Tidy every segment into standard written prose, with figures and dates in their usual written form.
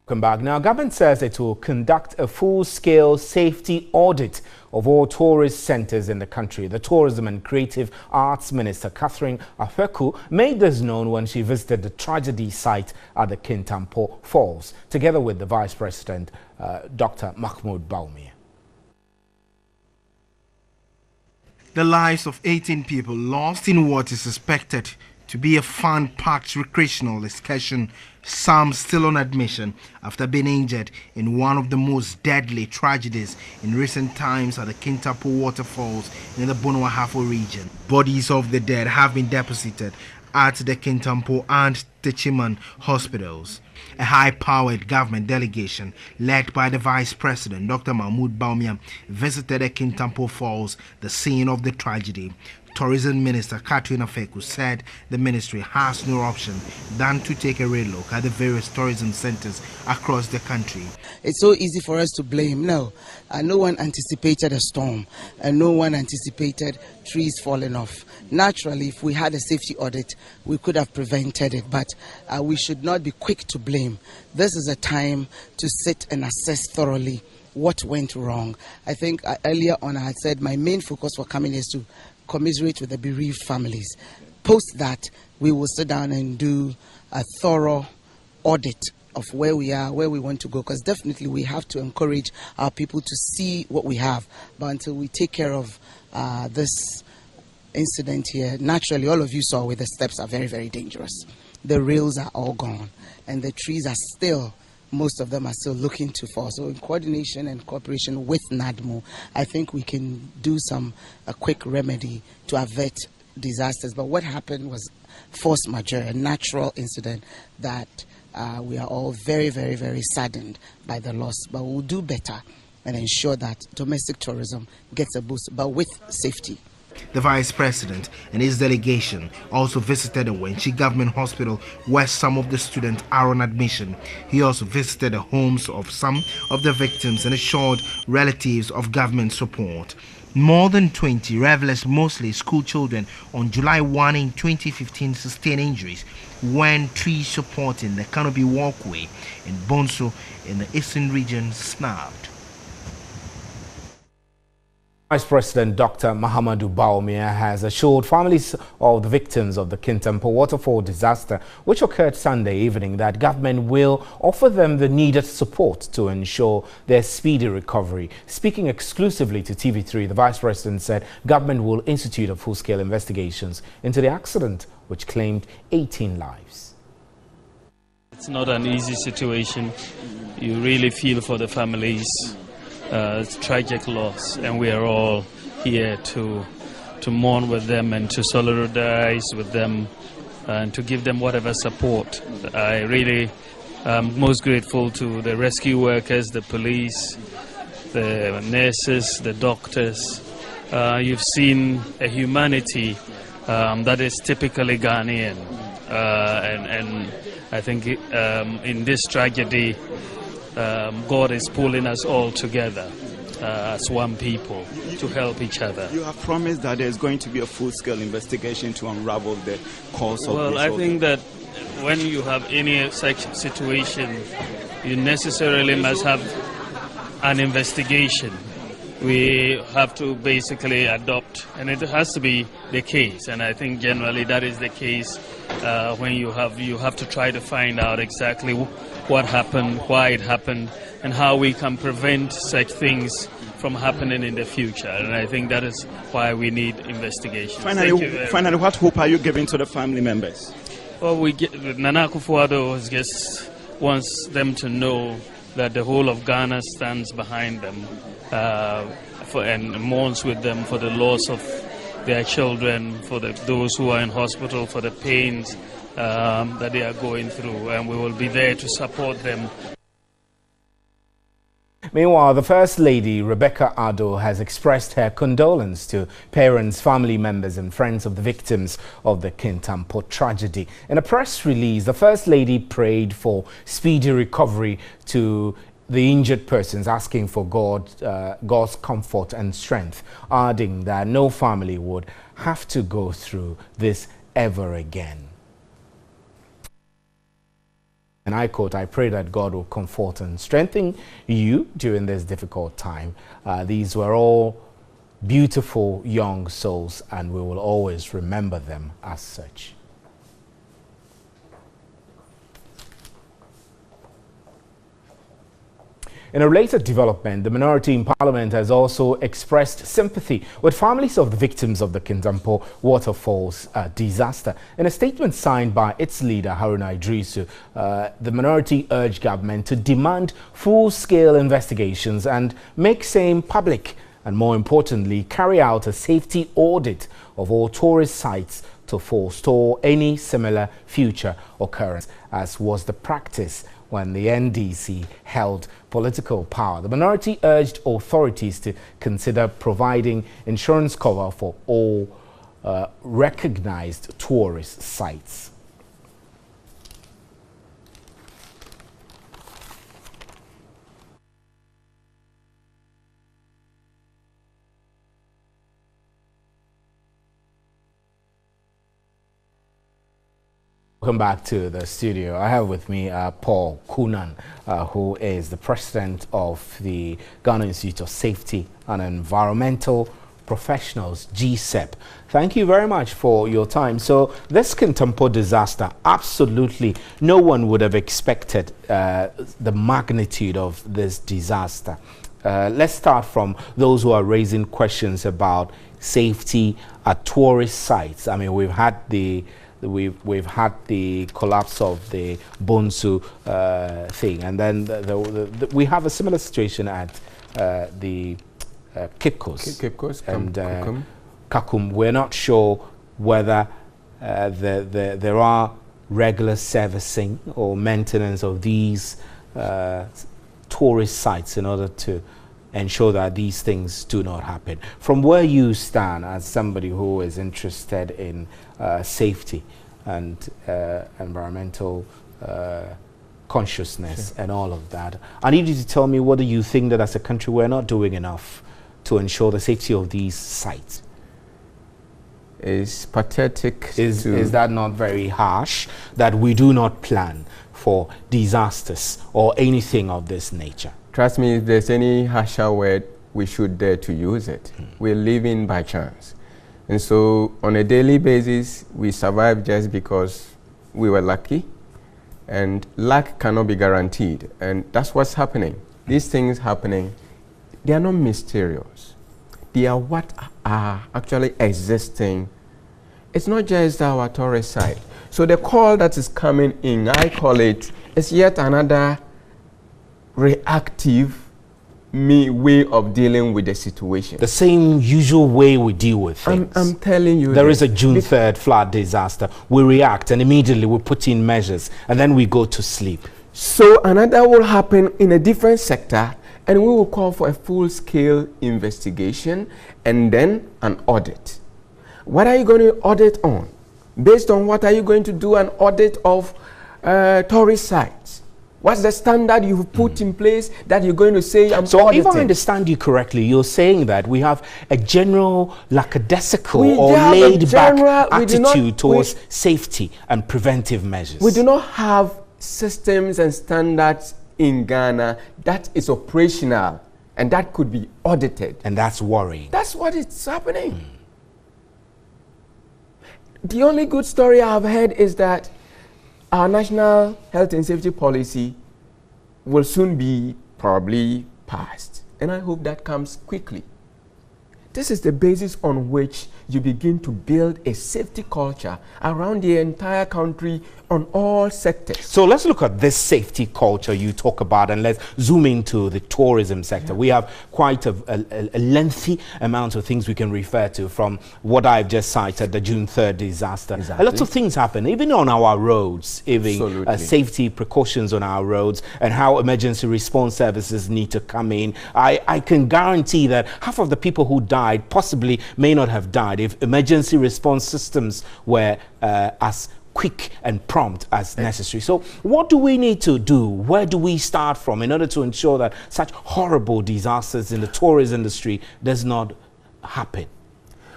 Welcome back. Now, government says it will conduct a full-scale safety audit of all tourist centres in the country. The Tourism and Creative Arts Minister, Catherine Afeku, made this known when she visited the tragedy site at the Kintampo Falls, together with the Vice President, Dr. Mahamudu Bawumia. The lives of 18 people lost in what is suspected to be a fun-packed recreational excursion, some still on admission after being injured in one of the most deadly tragedies in recent times at the Kintampo waterfalls in the Bono-Ahafo region. Bodies of the dead have been deposited at the Kintampo and Techiman hospitals. A high-powered government delegation led by the Vice President, Dr. Mahamudu Bawumia, visited the Kintampo Falls, the scene of the tragedy. Tourism Minister Catherine Afeku said the ministry has no option than to take a relook at the various tourism centers across the country. It's so easy for us to blame. No one anticipated a storm, and no one anticipated trees falling off. Naturally, if we had a safety audit, we could have prevented it, but we should not be quick to blame. This is a time to sit and assess thoroughly what went wrong. I think earlier on I had said my main focus for coming is to commiserate with the bereaved families. Post that, we will sit down and do a thorough audit of where we are, where we want to go, because definitely we have to encourage our people to see what we have. But until we take care of this incident here, naturally, all of you saw where the steps are very, very dangerous. The rails are all gone, and the trees are still, most of them are still looking to fall. So in coordination and cooperation with NADMO, I think we can do a quick remedy to avert disasters. But what happened was force majeure, a natural incident that we are all very, very, very saddened by the loss. But we'll do better and ensure that domestic tourism gets a boost, but with safety. The Vice President and his delegation also visited the Wenchi Government Hospital, where some of the students are on admission. He also visited the homes of some of the victims and assured relatives of government support. More than 20 revelers, mostly school children, on July 1 in 2015 sustained injuries when trees supporting the canopy walkway in Bonso in the eastern region snapped. Vice President Dr. Mahamudu Bawumia has assured families of the victims of the Kintampo waterfall disaster, which occurred Sunday evening, that government will offer them the needed support to ensure their speedy recovery. Speaking exclusively to TV3, the Vice President said government will institute a full-scale investigations into the accident, which claimed 18 lives. It's not an easy situation. You really feel for the families. It's tragic loss, and we are all here to mourn with them and to solidarize with them and to give them whatever support. I really am most grateful to the rescue workers, the police, the nurses, the doctors. You've seen a humanity that is typically Ghanaian, and I think in this tragedy, God is pulling us all together as one people to help each other. You have promised that there's going to be a full-scale investigation to unravel the cause of this. Well, I think that when you have any such situation, you necessarily must have an investigation. We have to basically adopt, and it has to be the case, and I think generally that is the case when you have to try to find out exactly what happened, why it happened, and how we can prevent such things from happening in the future. And I think that is why we need investigation. Finally, what hope are you giving to the family members? Well, Nana Akufo-Addo just wants them to know that the whole of Ghana stands behind them and mourns with them for the loss of their children, for those who are in hospital, for the pains that they are going through, and we will be there to support them. Meanwhile, the First Lady, Rebecca Addo, has expressed her condolence to parents, family members and friends of the victims of the Kintampo tragedy. In a press release, the First Lady prayed for speedy recovery to the injured persons, asking for God's comfort and strength, adding that no family would have to go through this ever again. And I quote, "I pray that God will comfort and strengthen you during this difficult time." These were all beautiful young souls, and we will always remember them as such. In a related development, the minority in Parliament has also expressed sympathy with families of the victims of the Kintampo waterfalls disaster. In a statement signed by its leader, Haruna Idrisu, the minority urged government to demand full-scale investigations and make same public, and more importantly, carry out a safety audit of all tourist sites to forestall any similar future occurrence, as was the practice when the NDC held political power. The minority urged authorities to consider providing insurance cover for all recognized tourist sites. Welcome back to the studio. I have with me Paul Kunan, who is the president of the Ghana Institute of Safety and Environmental Professionals, GSEP. Thank you very much for your time. So this Kintampo disaster, absolutely no one would have expected the magnitude of this disaster. Let's start from those who are raising questions about safety at tourist sites. I mean, we've had the collapse of the Bonsu thing, and then we have a similar situation at the Cape Coast and Kakum. We're not sure whether there are regular servicing or maintenance of these tourist sites in order to ensure that these things do not happen. From where you stand as somebody who is interested in safety and environmental consciousness and all of that, I need you to tell me whether you think that as a country we're not doing enough to ensure the safety of these sites. It's pathetic. Is that not very harsh, that we do not plan for disasters or anything of this nature? Trust me, if there's any harsher word, we should dare to use it. We're living by chance. And so on a daily basis, we survive just because we were lucky. And luck cannot be guaranteed. And that's what's happening. These things happening, they are not mysterious. They are what are actually existing. It's not just our tourist site. So the call that is coming in, I call it, is yet another reactive way of dealing with the situation. The same usual way we deal with things. I'm telling you, there is a June 3rd flood disaster. We react and immediately we put in measures and then we go to sleep. So another will happen in a different sector, and we will call for a full-scale investigation and then an audit. What are you going to audit on? Based on what are you going to do an audit of tourist sites? What's the standard you've put in place that you're going to say I'm so auditing? If I understand you correctly, you're saying that we have a general lackadaisical or laid-back attitude towards safety and preventive measures. We do not have systems and standards in Ghana that is operational and that could be audited. And that's worrying. That's what is happening. The only good story I've heard is that our national health and safety policy will soon be probably passed. And I hope that comes quickly. This is the basis on which you begin to build a safety culture around the entire country on all sectors. So let's look at this safety culture you talk about, and let's zoom into the tourism sector. We have quite a lengthy amount of things we can refer to, from what I've just cited, the June 3rd disaster. Exactly. A lot of things happen, even on our roads, even safety precautions on our roads and how emergency response services need to come in. I can guarantee that half of the people who died possibly may not have died if emergency response systems were as quick and prompt as necessary. So what do we need to do? Where do we start from in order to ensure that such horrible disasters in the tourist industry does not happen?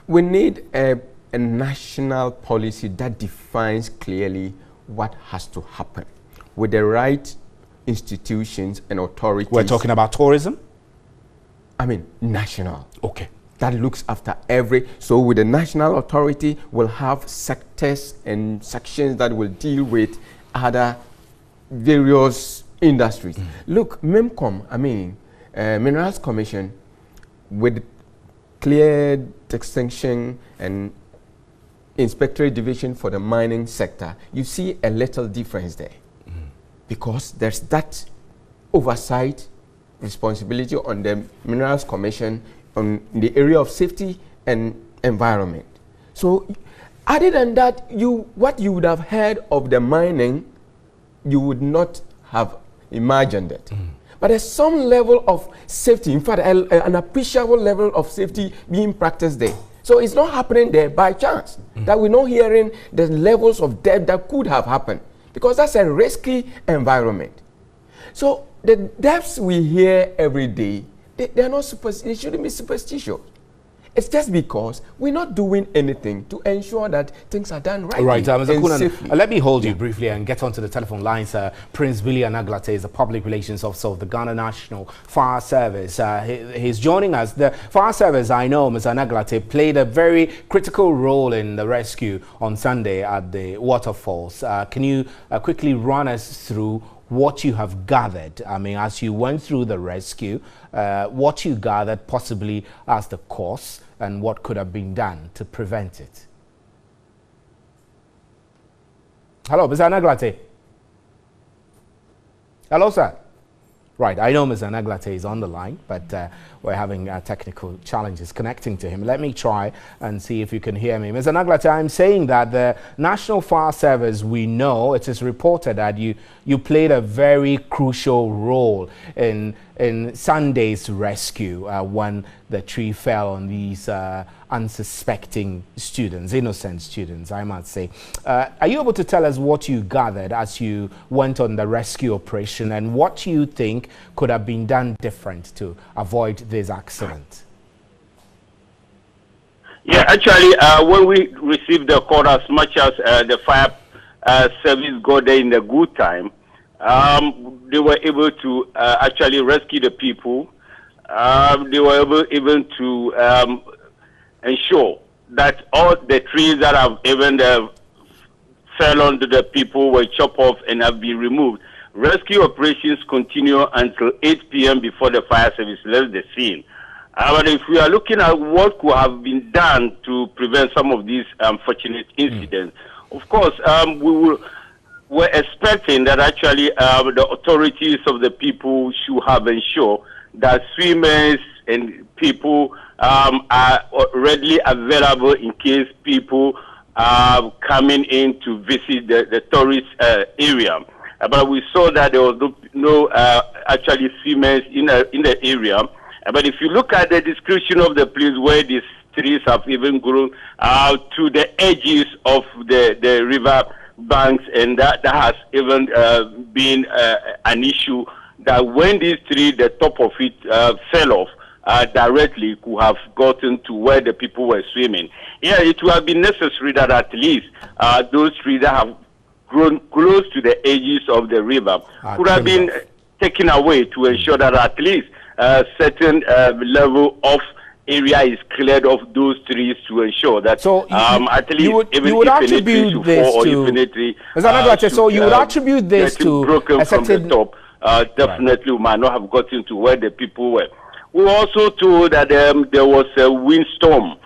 We need a national policy that defines clearly what has to happen. with the right institutions and authorities. We're talking about tourism? I mean, national. Okay. That looks after every, so with the national authority, we'll have sectors and sections that will deal with other various industries. Look, MEMCOM, I mean, Minerals Commission, with clear distinction and inspectorate division for the mining sector, you see a little difference there. Because there's that oversight responsibility on the Minerals Commission on the area of safety and environment. So other than that, what you would have heard of the mining, you would not have imagined it. But there's some level of safety, in fact, an appreciable level of safety being practiced there. So it's not happening there by chance, that we're not hearing the levels of death that could have happened, because that's a risky environment. So the deaths we hear every day, they are not they shouldn't be superstitious. It's just because we're not doing anything to ensure that things are done right. Right, Mr. Kunan, let me hold you briefly and get onto the telephone lines. Prince Billy Anaglate is the Public Relations Officer of the Ghana National Fire Service. He's joining us. The Fire Service, I know, Mr. Anaglate, played a very critical role in the rescue on Sunday at the waterfalls. Can you quickly run us through what you have gathered? I mean, as you went through the rescue, what you gathered possibly as the cause and what could have been done to prevent it. Hello, Mr. Anaglate. Hello, sir. Right, I know Mr. Anaglate is on the line, but we're having technical challenges connecting to him. Let me try and see if you can hear me. Mr. Anaglate, I'm saying that the National Fire Service, we know, it is reported that you played a very crucial role in Sunday's rescue when the tree fell on these unsuspecting students, innocent students, I must say. Are you able to tell us what you gathered as you went on the rescue operation and what you think could have been done different to avoid this accident? Yeah, actually, when we received the call, as much as the fire service got there in the good time, they were able to actually rescue the people. They were able even to ensure that all the trees that have even fell onto the people were chopped off and have been removed. Rescue operations continue until 8 p.m. before the fire service left the scene. But if we are looking at what could have been done to prevent some of these unfortunate incidents, of course, we're expecting that actually the authorities of the people should have ensured that swimmers and people are readily available in case people are coming in to visit the tourist area. But we saw that there was no actually swimmers in the area. But if you look at the description of the place where these trees have even grown to the edges of the river banks, and that has even been an issue, that when these trees, the top of it fell off, directly could have gotten to where the people were swimming. Yeah, it would have been necessary that at least those trees that have grown close to the edges of the river could have been taken away to ensure that at least a certain level of area is cleared of those trees to ensure that at least you would attribute this to so you would attribute this to broken a from the top. Definitely, we might not have gotten to where the people were. We were also told that there was a windstorm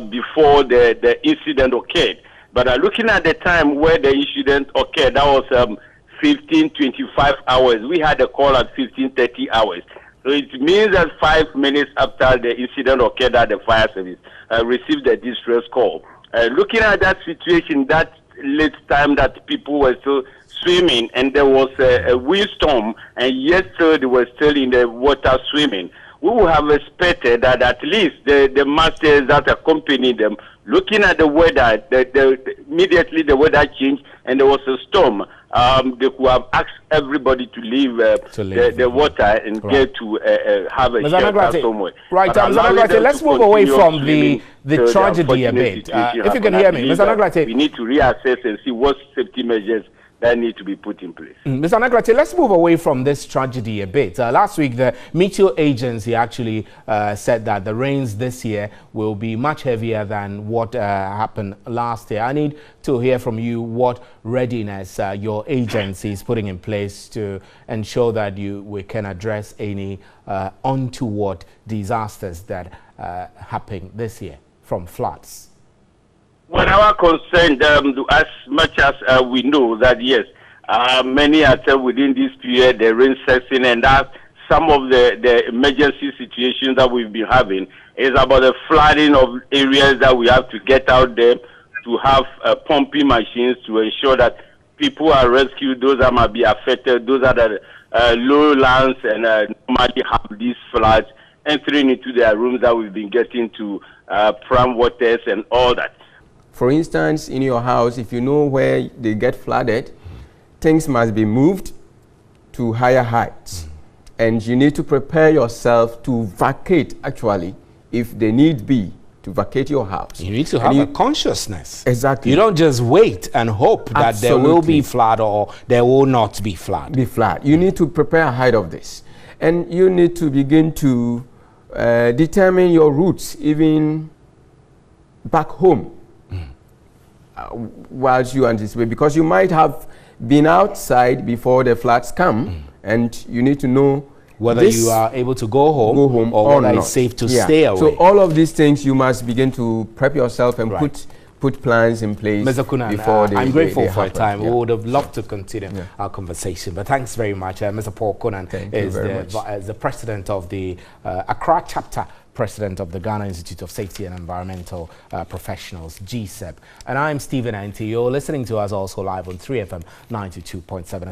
before the incident occurred. But looking at the time where the incident occurred, that was 15:25 hours. We had a call at 15:30 hours. So it means that 5 minutes after the incident occurred, that the fire service received a distress call. Looking at that situation, that late time that people were still swimming, and there was a windstorm, and yet they were still in the water swimming, we would have expected that at least the masters that accompanied them, looking at the weather, immediately the weather changed and there was a storm, they could have asked everybody to leave the water and get to have a shelter somewhere. Right, Mr. Anaglate, let's move away from the tragedy a bit. If you can hear me, Mr. Anaglate. We need to reassess and see what safety measures that need to be put in place. Mr. Nagrati, let's move away from this tragedy a bit. Last week, the Meteo Agency actually said that the rains this year will be much heavier than what happened last year. I need to hear from you what readiness your agency is putting in place to ensure that we can address any untoward disasters that happen this year from floods. Well, our concern, as much as we know that, yes, many are still within this period, the rain sets in, and that some of the emergency situations that we've been having is about the flooding of areas that we have to get out there to have pumping machines to ensure that people are rescued, those that might be affected, those that are low lands and normally have these floods entering into their rooms that we've been getting to prime waters and all that. For instance, in your house, if you know where they get flooded, things must be moved to higher heights. And you need to prepare yourself to vacate, actually, if they need be, to vacate your house. You need to have a consciousness. Exactly. You don't just wait and hope that there will be flood or there will not be flood. You need to prepare ahead of this. And you need to begin to determine your routes, even back home. Whilst you anticipate, because you might have been outside before the floods come, and you need to know whether you are able to go home or whether it's safe to stay away. So all of these things you must begin to prep yourself and put plans in place. Mr. Kunan, before I'm grateful for your time. Yeah. We would have loved to continue our conversation, but thanks very much. Mr. Paul Kunan is the president of the Accra chapter, president of the Ghana Institute of Safety and Environmental Professionals, GSEP. And I'm Stephen Anti. You're listening to us also live on 3FM 92.7.